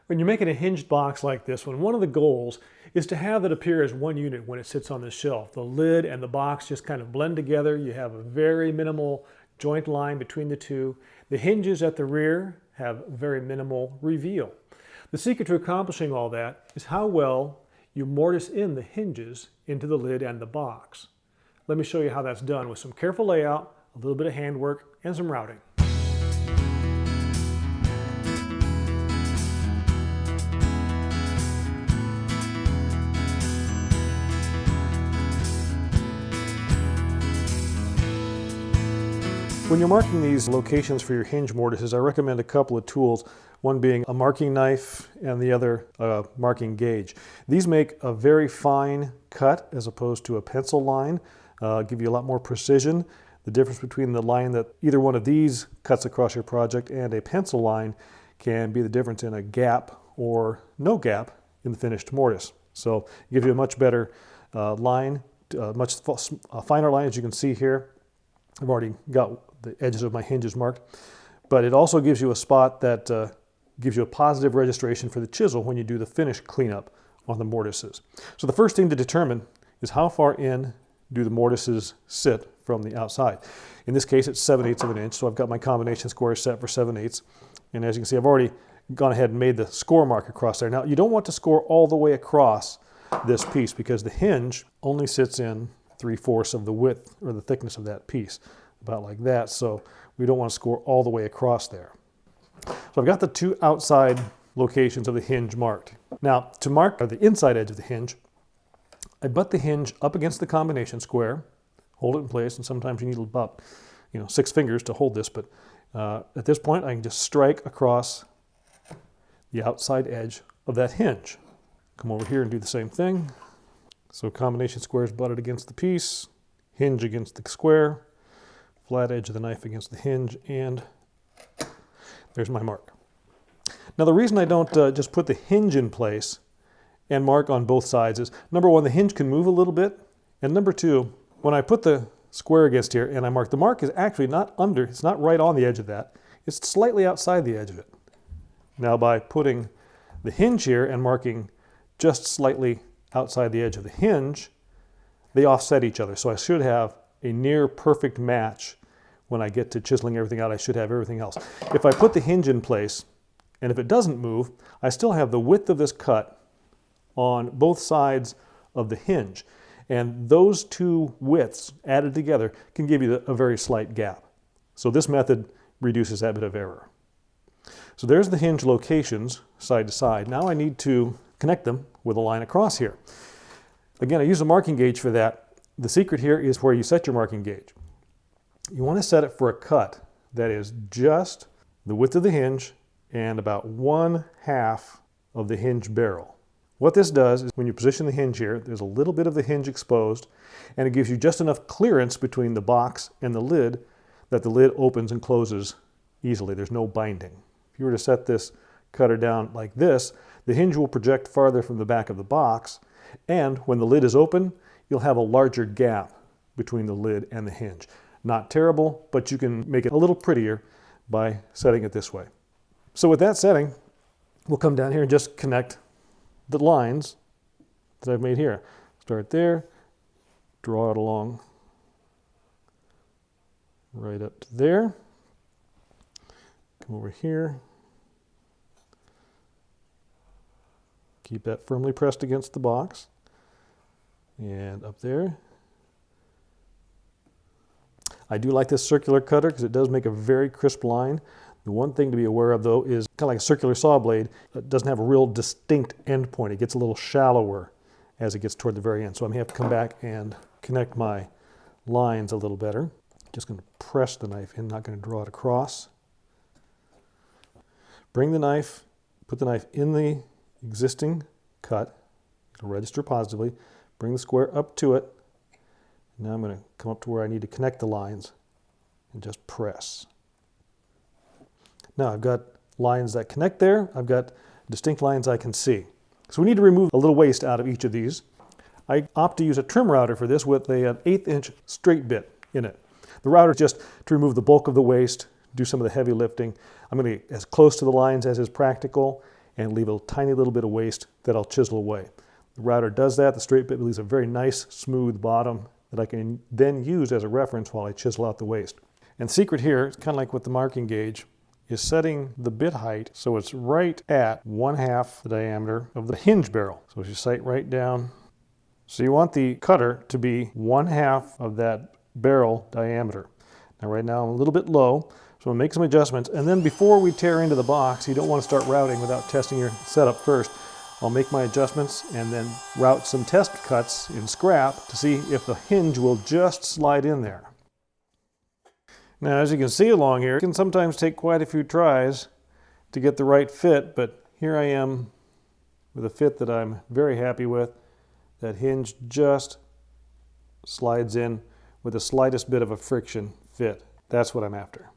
When you're making a hinged box like this one of the goals is to have it appear as one unit when it sits on the shelf. The lid and the box just kind of blend together. You have a very minimal joint line between the two. The hinges at the rear have very minimal reveal. The secret to accomplishing all that is how well you mortise in the hinges into the lid and the box. Let me show you how that's done with some careful layout, a little bit of handwork, and some routing. When you're marking these locations for your hinge mortises, I recommend a couple of tools, one being a marking knife and the other a marking gauge. These make a very fine cut as opposed to a pencil line, give you a lot more precision. The difference between the line that either one of these cuts across your project and a pencil line can be the difference in a gap or no gap in the finished mortise. So it gives you a much better line, much finer line, as you can see here. I've already got the edges of my hinges marked, but it also gives you a spot that gives you a positive registration for the chisel when you do the finish cleanup on the mortises. So the first thing to determine is how far in do the mortises sit from the outside. In this case, it's 7/8 of an inch, so I've got my combination square set for 7/8. And as you can see, I've already gone ahead and made the score mark across there. Now, you don't want to score all the way across this piece because the hinge only sits in 3/4 of the width or the thickness of that piece, about like that. So we don't want to score all the way across there. So I've got the two outside locations of the hinge marked. Now to mark the inside edge of the hinge, I butt the hinge up against the combination square, hold it in place, and sometimes you need about 6 fingers to hold this, but at this point I can just strike across the outside edge of that hinge. Come over here and do the same thing. So combination square is butted against the piece, hinge against the square, flat edge of the knife against the hinge, and there's my mark. Now the reason I don't just put the hinge in place and mark on both sides is, number one, the hinge can move a little bit, and number two, when I put the square against here and I mark, the mark is actually not under, it's not right on the edge of that, it's slightly outside the edge of it. Now by putting the hinge here and marking just slightly outside the edge of the hinge, they offset each other. So I should have a near perfect match when I get to chiseling everything out. I should have everything else. If I put the hinge in place, and if it doesn't move, I still have the width of this cut on both sides of the hinge. And those two widths added together can give you a very slight gap. So this method reduces that bit of error. So there's the hinge locations side to side. Now I need to connect them with a line across here. Again, I use a marking gauge for that. The secret here is where you set your marking gauge. You want to set it for a cut that is just the width of the hinge and about 1/2 of the hinge barrel. What this does is when you position the hinge here, there's a little bit of the hinge exposed, and it gives you just enough clearance between the box and the lid that the lid opens and closes easily. There's no binding. If you were to set this cutter down like this, the hinge will project farther from the back of the box, and when the lid is open, you'll have a larger gap between the lid and the hinge. Not terrible, but you can make it a little prettier by setting it this way. So with that setting, we'll come down here and just connect the lines that I've made here. Start there, draw it along right up to there. Come over here. Keep that firmly pressed against the box. And up there. I do like this circular cutter because it does make a very crisp line. The one thing to be aware of though is kind of like a circular saw blade. It doesn't have a real distinct end point. It gets a little shallower as it gets toward the very end. So I'm going to have to come back and connect my lines a little better. Just going to press the knife in, not going to draw it across. Bring the knife, put the knife in the existing cut. It'll register positively. Bring the square up to it. Now I'm going to come up to where I need to connect the lines and just press. Now I've got lines that connect there. I've got distinct lines I can see. So we need to remove a little waste out of each of these. I opt to use a trim router for this with an 1/8 inch straight bit in it. The router is just to remove the bulk of the waste, do some of the heavy lifting. I'm going to get as close to the lines as is practical, and leave a tiny little bit of waste that I'll chisel away. The router does that. The straight bit leaves a very nice, smooth bottom that I can then use as a reference while I chisel out the waste. And the secret here, it's kind of like with the marking gauge, is setting the bit height so it's right at 1/2 the diameter of the hinge barrel. So as you sight right down, so you want the cutter to be 1/2 of that barrel diameter. Now right now I'm a little bit low, so I'll make some adjustments. And then before we tear into the box, you don't want to start routing without testing your setup first. I'll make my adjustments and then route some test cuts in scrap to see if the hinge will just slide in there. Now, as you can see along here, it can sometimes take quite a few tries to get the right fit, but here I am with a fit that I'm very happy with. That hinge just slides in with the slightest bit of a friction fit. That's what I'm after.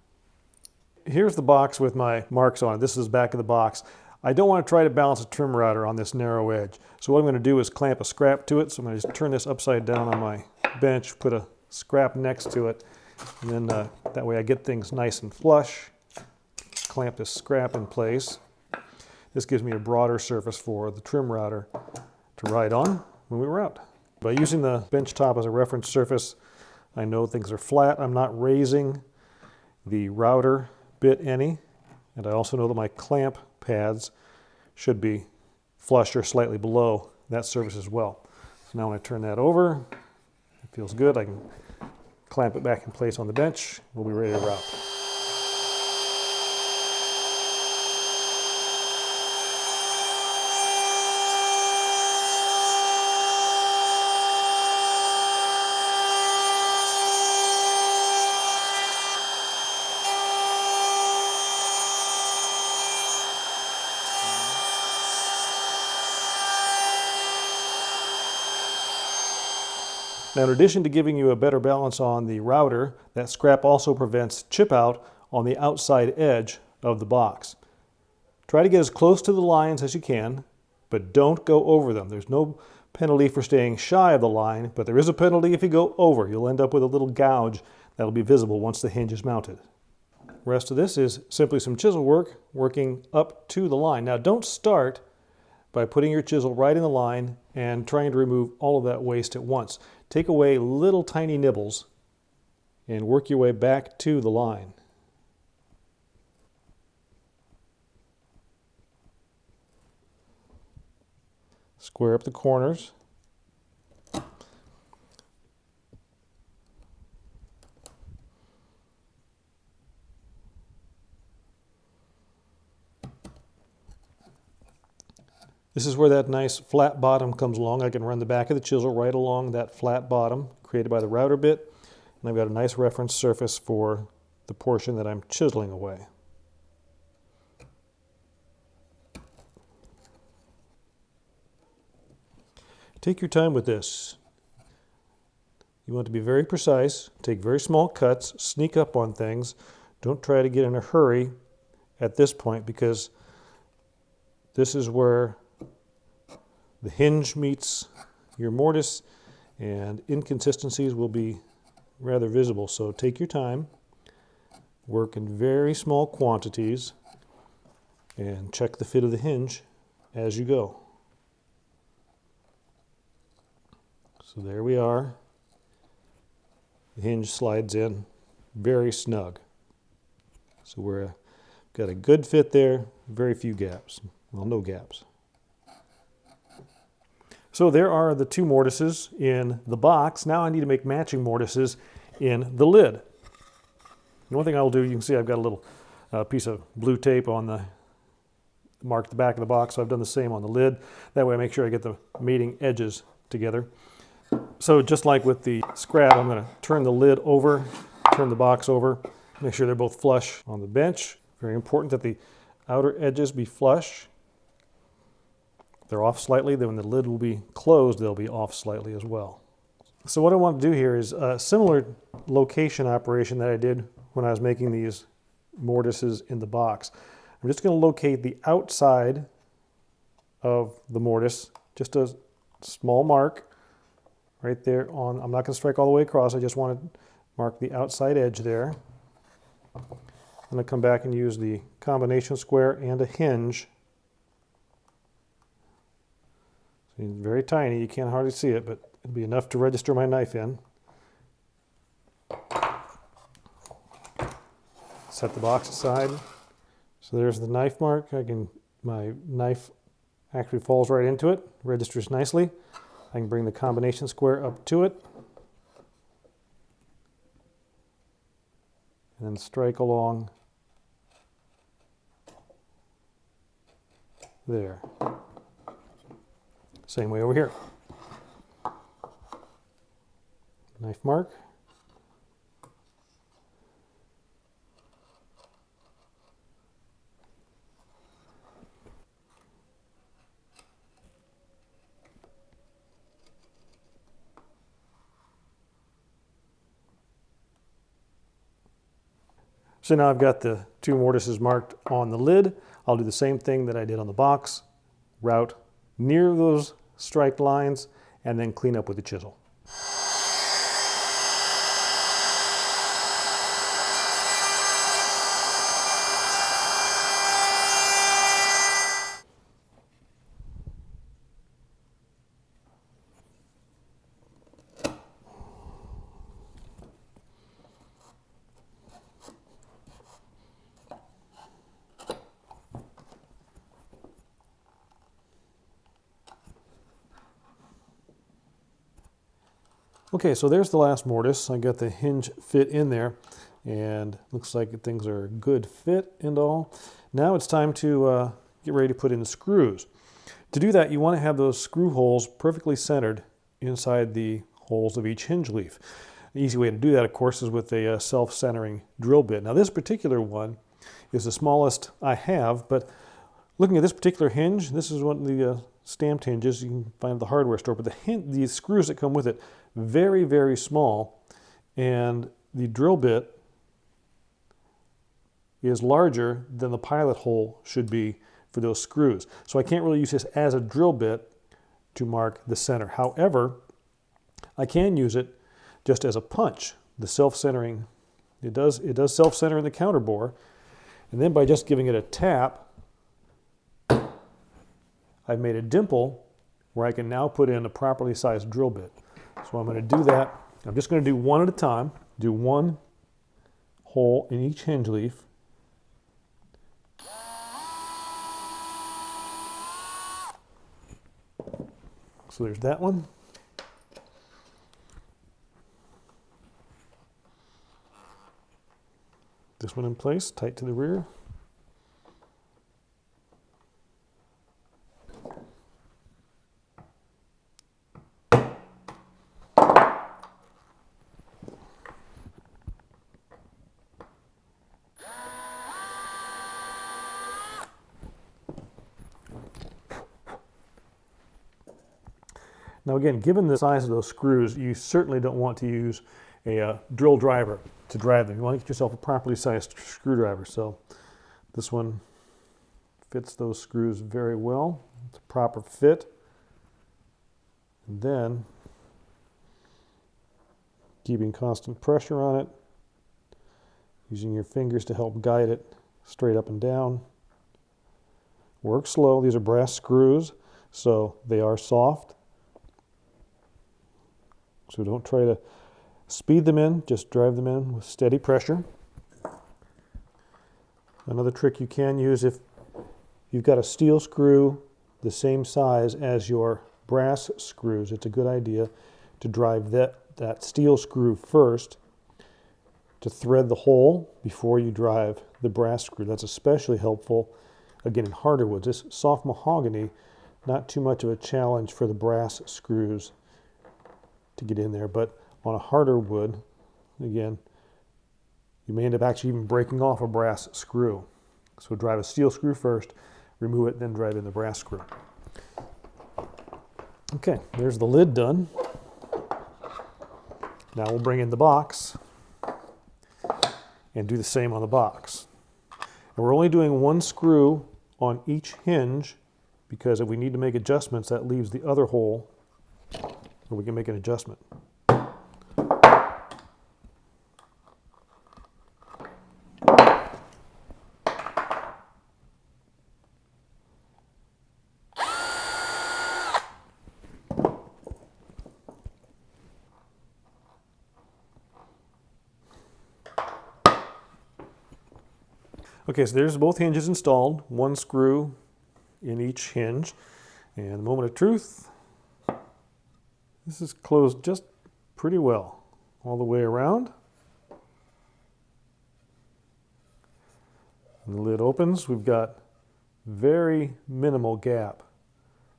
Here's the box with my marks on it. This is the back of the box. I don't want to try to balance a trim router on this narrow edge. So what I'm going to do is clamp a scrap to it. So I'm going to just turn this upside down on my bench, put a scrap next to it, and then that way I get things nice and flush. Clamp this scrap in place. This gives me a broader surface for the trim router to ride on when we route. By using the bench top as a reference surface, I know things are flat. I'm not raising the router bit any, and I also know that my clamp pads should be flush or slightly below that surface as well. So now when I turn that over, it feels good. I can clamp it back in place on the bench. We'll be ready to route. Now, in addition to giving you a better balance on the router, that scrap also prevents chip out on the outside edge of the box. Try to get as close to the lines as you can, but don't go over them. There's no penalty for staying shy of the line, but there is a penalty if you go over. You'll end up with a little gouge that'll be visible once the hinge is mounted. The rest of this is simply some chisel work, working up to the line. Now, don't start by putting your chisel right in the line and trying to remove all of that waste at once. Take away little tiny nibbles and work your way back to the line. Square up the corners. This is where that nice flat bottom comes along. I can run the back of the chisel right along that flat bottom created by the router bit, and I've got a nice reference surface for the portion that I'm chiseling away. Take your time with this. You want to be very precise, take very small cuts, sneak up on things. Don't try to get in a hurry at this point, because this is where the hinge meets your mortise and inconsistencies will be rather visible. So take your time, work in very small quantities, and check the fit of the hinge as you go. So there we are. The hinge slides in very snug. So we've got a good fit there, very few gaps. Well, no gaps. So there are the two mortises in the box. Now I need to make matching mortises in the lid. And one thing I'll do, you can see I've got a little piece of blue tape on the mark the back of the box, so I've done the same on the lid. That way I make sure I get the mating edges together. So just like with the scrap, I'm going to turn the lid over, turn the box over, make sure they're both flush on the bench. Very important that the outer edges be flush. If they're off slightly, then when the lid will be closed, they'll be off slightly as well. So what I want to do here is a similar location operation that I did when I was making these mortises in the box. I'm just going to locate the outside of the mortise, just a small mark right there on, I'm not going to strike all the way across, I just want to mark the outside edge there. I'm going to come back and use the combination square and a hinge It's very tiny, you can't hardly see it, but it'll be enough to register my knife in. Set the box aside. So there's the knife mark. My knife actually falls right into it, registers nicely. I can bring the combination square up to it and then strike along there. Same way over here. Knife mark. So now I've got the two mortises marked on the lid. I'll do the same thing that I did on the box. Route near those striped lines and then clean up with the chisel. Okay, so there's the last mortise. I got the hinge fit in there, and looks like things are a good fit and all. Now it's time to get ready to put in the screws. To do that, you want to have those screw holes perfectly centered inside the holes of each hinge leaf. The easy way to do that, of course, is with a self-centering drill bit. Now this particular one is the smallest I have, but looking at this particular hinge, this is one of the stamped hinges you can find at the hardware store, but the screws that come with it, very, very small, and the drill bit is larger than the pilot hole should be for those screws. So I can't really use this as a drill bit to mark the center. However, I can use it just as a punch. The self-centering, it does self-center in the counter bore, and then by just giving it a tap, I've made a dimple where I can now put in a properly sized drill bit. So I'm going to do that. I'm just going to do one at a time. Do one hole in each hinge leaf. So there's that one. This one in place, tight to the rear. Now again, given the size of those screws, you certainly don't want to use a drill driver to drive them. You want to get yourself a properly sized screwdriver. So this one fits those screws very well. It's a proper fit. And then keeping constant pressure on it, using your fingers to help guide it straight up and down. Work slow. These are brass screws, so they are soft. So don't try to speed them in, just drive them in with steady pressure. Another trick you can use if you've got a steel screw the same size as your brass screws, it's a good idea to drive that steel screw first to thread the hole before you drive the brass screw. That's especially helpful, again, in harder woods. This soft mahogany, not too much of a challenge for the brass screws to get in there, but on a harder wood, again, you may end up actually even breaking off a brass screw. So drive a steel screw first, remove it, then drive in the brass screw. Okay, there's the lid done. Now we'll bring in the box and do the same on the box. And we're only doing one screw on each hinge because if we need to make adjustments, that leaves the other hole where we can make an adjustment. Okay, so there's both hinges installed, one screw in each hinge. And moment of truth, this is closed just pretty well all the way around. And the lid opens. We've got very minimal gap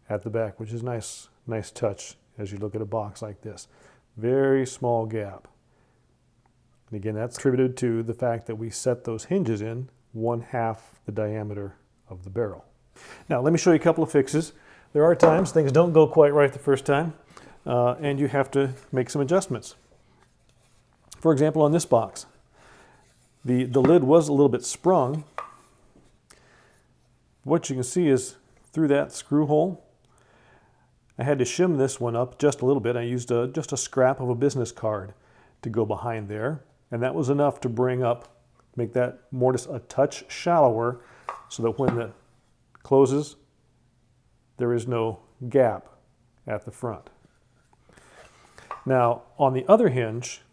at the back, which is nice touch as you look at a box like this. Very small gap. And again, that's attributed to the fact that we set those hinges in 1/2 the diameter of the barrel. Now, let me show you a couple of fixes. There are times things don't go quite right the first time, and you have to make some adjustments. For example, on this box, the lid was a little bit sprung. What you can see is through that screw hole, I had to shim this one up just a little bit. I used just a scrap of a business card to go behind there, and that was enough to make that mortise a touch shallower so that when it closes, there is no gap at the front. Now, on the other hinge,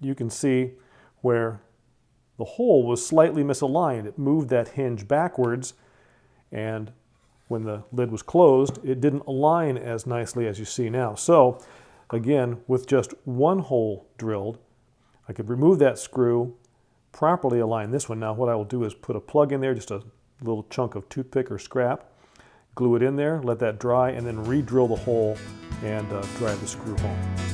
you can see where the hole was slightly misaligned. It moved that hinge backwards, and when the lid was closed, it didn't align as nicely as you see now. So, again, with just one hole drilled, I could remove that screw, properly align this one. Now, what I will do is put a plug in there, just a little chunk of toothpick or scrap, glue it in there, let that dry, and then re-drill the hole and drive the screw home.